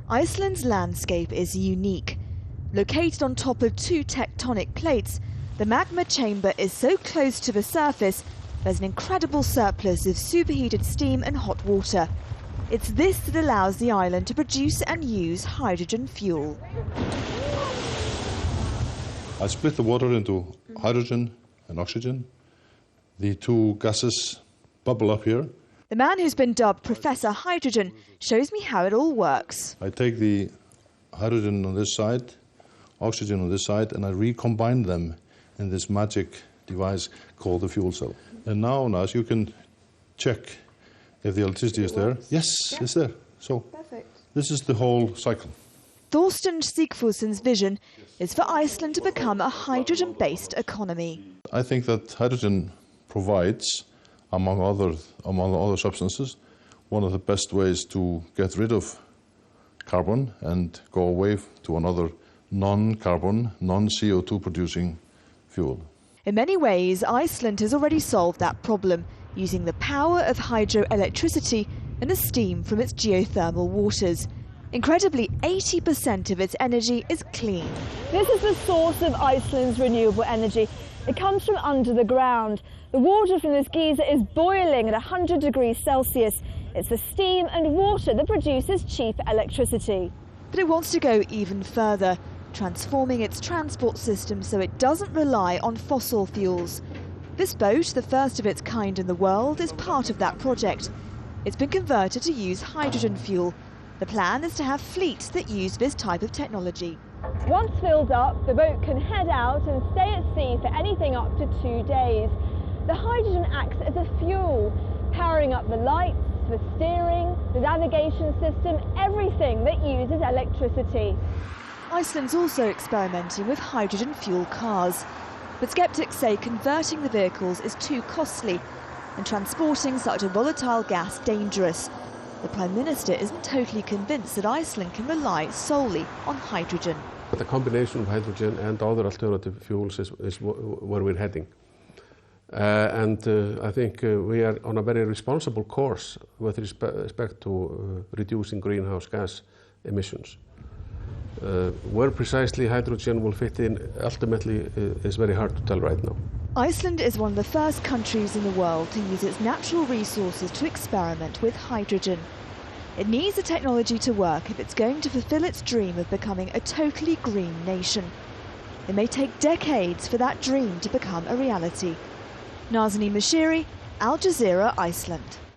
Iceland's landscape is unique. Located on top of two tectonic plates, the magma chamber is so close to the surface there's an incredible surplus of superheated steam and hot water. It's this that allows the island to produce and use hydrogen fuel. I split the water into hydrogen and oxygen. The two gases bubble up here. The man who's been dubbed Professor Hydrogen shows me how it all works. I take the hydrogen on this side, oxygen on this side, and I recombine them in this magic device called the fuel cell. And now, Naz, you can check if the electricity is there. Yes, it's there. So this is the whole cycle. Thorsten Sigfússon's vision is for Iceland to become a hydrogen-based economy. I think that hydrogen provides, among other substances, one of the best ways to get rid of carbon and go away to another non-carbon, non-CO2 producing fuel. In many ways, Iceland has already solved that problem, using the power of hydroelectricity and the steam from its geothermal waters. Incredibly, 80% of its energy is clean. This is the source of Iceland's renewable energy. It comes from under the ground. The water from this geyser is boiling at 100 degrees Celsius. It's the steam and water that produces cheap electricity. But it wants to go even further, transforming its transport system so it doesn't rely on fossil fuels. This boat, the first of its kind in the world, is part of that project. It's been converted to use hydrogen fuel. The plan is to have fleets that use this type of technology. Once filled up, the boat can head out and stay at sea for anything up to 2 days. The hydrogen acts as a fuel, powering up the lights, the steering, the navigation system, everything that uses electricity. Iceland's also experimenting with hydrogen fuel cars. But skeptics say converting the vehicles is too costly and transporting such a volatile gas dangerous. The Prime Minister isn't totally convinced that Iceland can rely solely on hydrogen. The combination of hydrogen and other alternative fuels is where we're heading. I think we are on a very responsible course with respect to reducing greenhouse gas emissions. Where precisely hydrogen will fit in ultimately is very hard to tell right now. Iceland is one of the first countries in the world to use its natural resources to experiment with hydrogen. It needs the technology to work if it's going to fulfill its dream of becoming a totally green nation. It may take decades for that dream to become a reality. Nazanine Moshiri, Al Jazeera, Iceland.